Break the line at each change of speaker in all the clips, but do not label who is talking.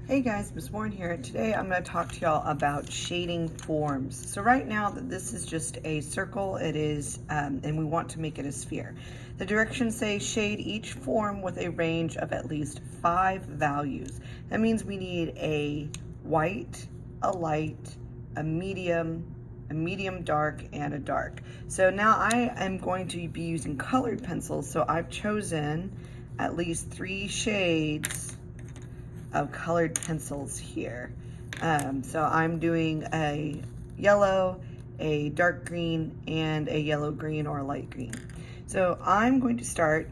Hey guys, Miss Warren here. Today I'm going to talk to y'all about shading forms. So right now this is just a circle, and we want to make it a sphere. The directions say shade each form with a range of at least 5 values. That means we need a white, a light, a medium dark, and a dark. So now I am going to be using colored pencils, so I've chosen at least 3 shades of colored pencils here. So I'm doing a yellow, a dark green, and a yellow green or a light green. So I'm going to start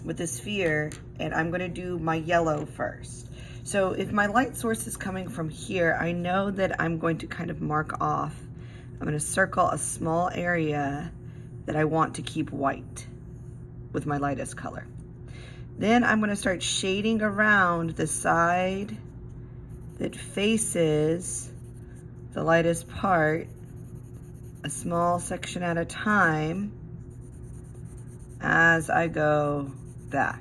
with the sphere, and I'm going to do my yellow first. So if my light source is coming from here, I know that I'm going to kind of mark off. I'm going to circle a small area that I want to keep white with my lightest color. Then I'm going to start shading around the side that faces the lightest part, a small section at a time, as I go back.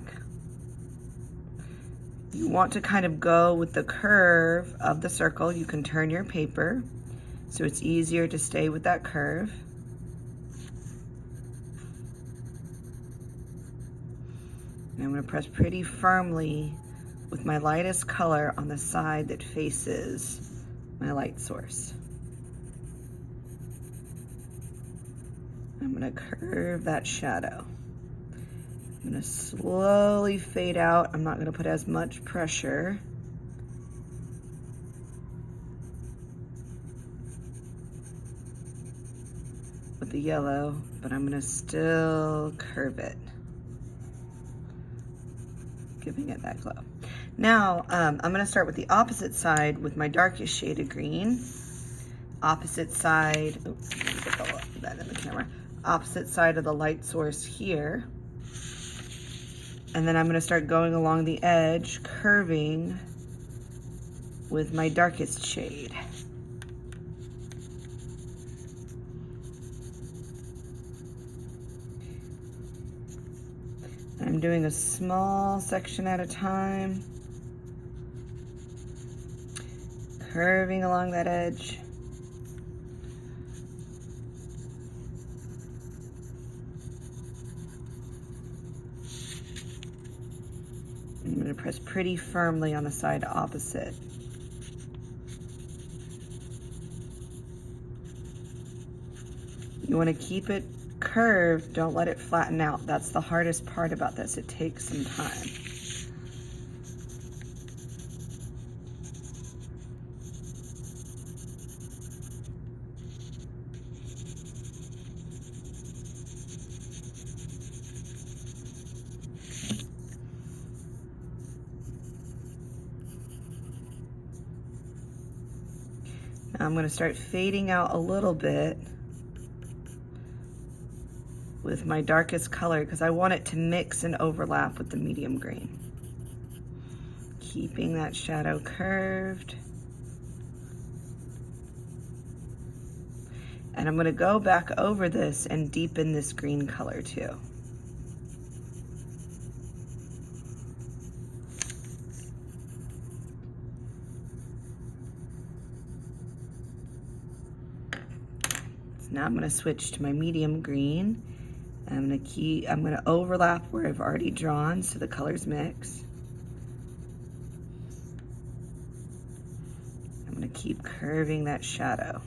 You want to kind of go with the curve of the circle. You can turn your paper so it's easier to stay with that curve. And I'm going to press pretty firmly with my lightest color on the side that faces my light source. I'm going to curve that shadow. I'm going to slowly fade out. I'm not going to put as much pressure. With the yellow, but I'm going to still curve it, giving it that glow. Now, I'm going to start with the opposite side with my darkest shade of green. Opposite side, oops, get that in the camera. Opposite side of the light source here. And then I'm going to start going along the edge, curving with my darkest shade. I'm doing a small section at a time, curving along that edge. I'm going to press pretty firmly on the side opposite. You want to keep it curved, don't let it flatten out. That's the hardest part about this. It takes some time. Now I'm going to start fading out a little bit with my darkest color because I want it to mix and overlap with the medium green. Keeping that shadow curved. And I'm going to go back over this and deepen this green color too. So now I'm going to switch to my medium green. I'm going to overlap where I've already drawn so the colors mix. I'm going to keep curving that shadow.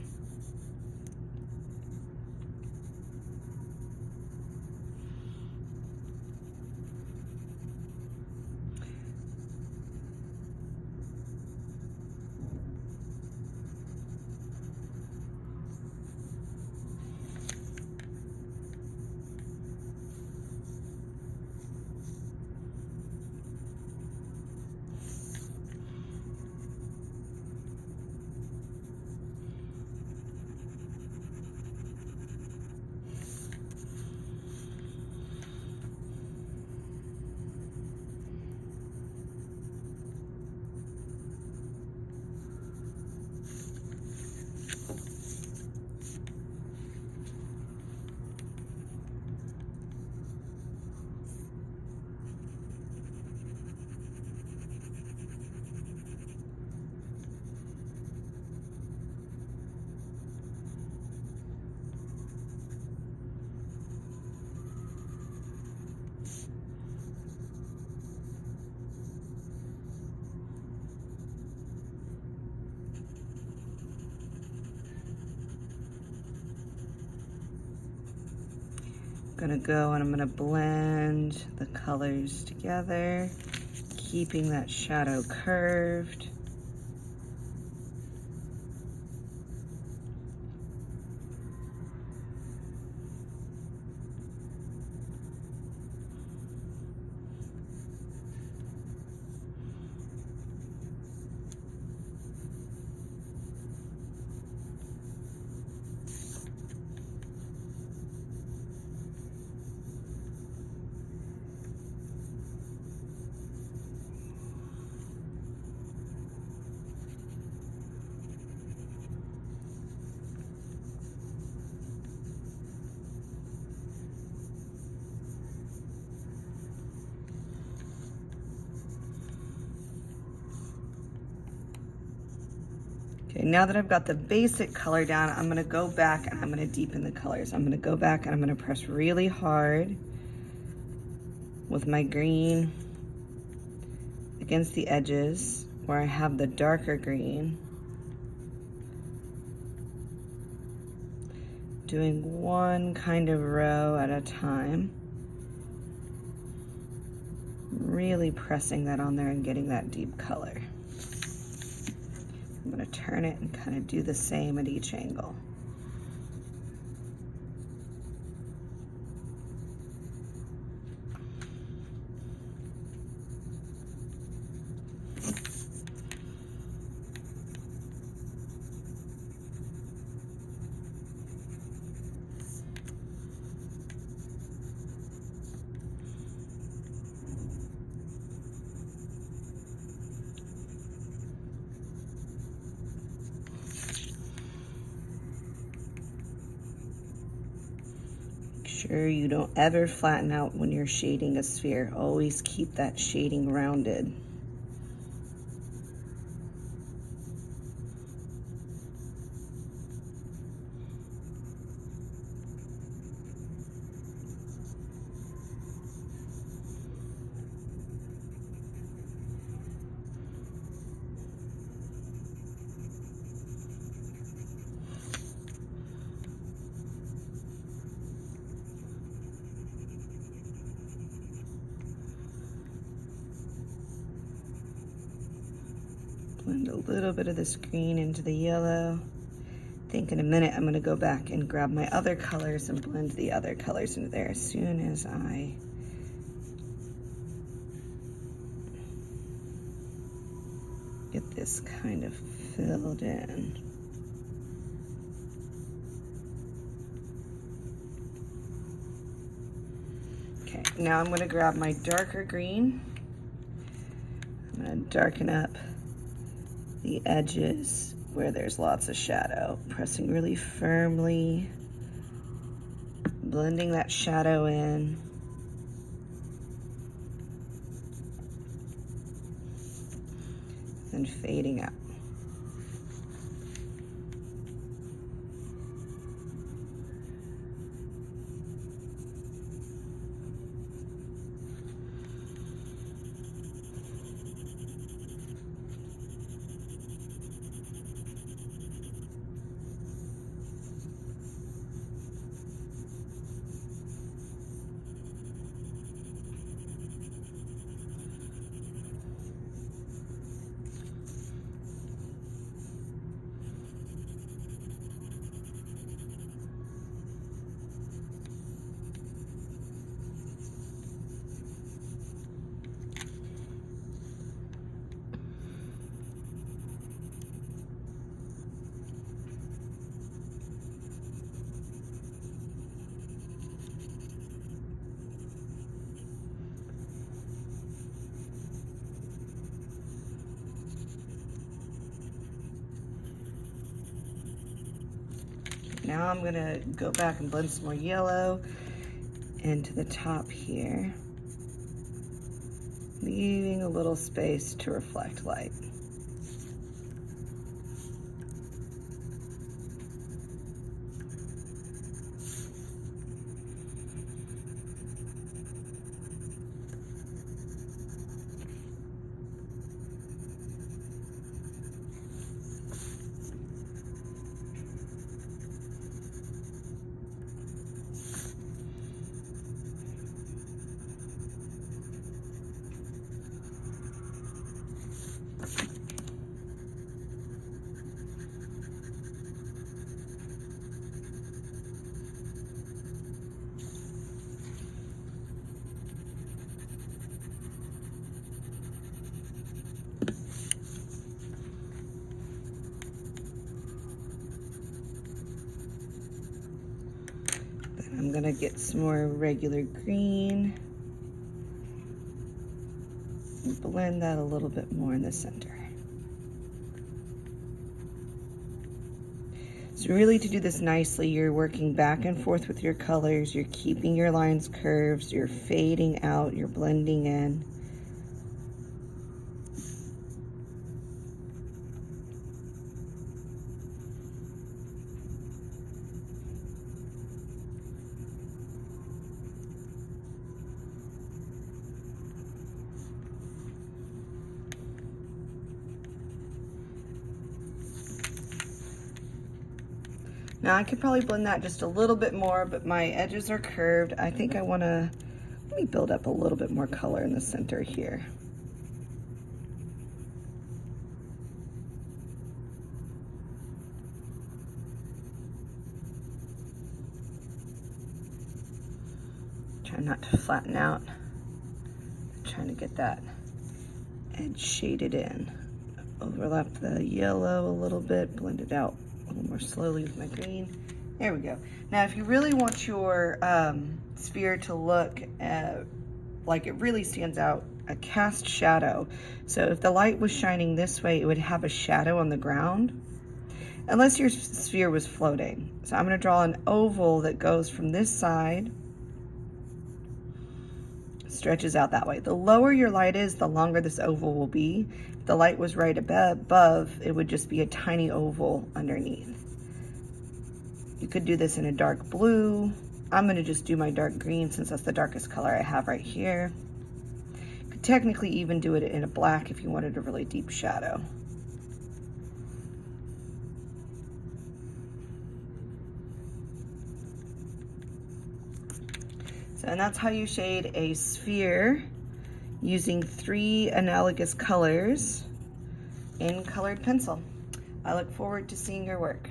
gonna go and I'm gonna blend the colors together, keeping that shadow curved. Okay, now that I've got the basic color down, I'm gonna go back and I'm gonna deepen the colors. I'm gonna go back and I'm gonna press really hard with my green against the edges where I have the darker green. Doing one kind of row at a time. Really pressing that on there and getting that deep color. I'm gonna turn it and kind of do the same at each angle. Sure you don't ever flatten out when you're shading a sphere. Always keep that shading rounded. Blend a little bit of this green into the yellow. I think in a minute I'm gonna go back and grab my other colors and blend the other colors into there as soon as I get this kind of filled in. Okay, now I'm gonna grab my darker green. I'm gonna darken up the edges where there's lots of shadow, pressing really firmly, blending that shadow in. And fading out. Now I'm gonna go back and blend some more yellow into the top here, leaving a little space to reflect light. gonna get some more regular green and blend that a little bit more in the center. So really, to do this nicely, you're working back and forth with your colors, you're keeping your lines curves, you're fading out, you're blending in. Now I could probably blend that just a little bit more, but my edges are curved. I think I wanna, let me build up a little bit more color in the center here. Try not to flatten out. Trying to get that edge shaded in. Overlap the yellow a little bit, blend it out a little more slowly with my green. There we go. Now, if you really want your sphere to look like it really stands out, a cast shadow. So if the light was shining this way, it would have a shadow on the ground, unless your sphere was floating. So I'm gonna draw an oval that goes from this side, stretches out that way. The lower your light is, the longer this oval will be. If the light was right above, it would just be a tiny oval underneath. You could do this in a dark blue. I'm gonna just do my dark green since that's the darkest color I have right here. You could technically even do it in a black if you wanted a really deep shadow. So, and that's how you shade a sphere using 3 analogous colors in colored pencil. I look forward to seeing your work.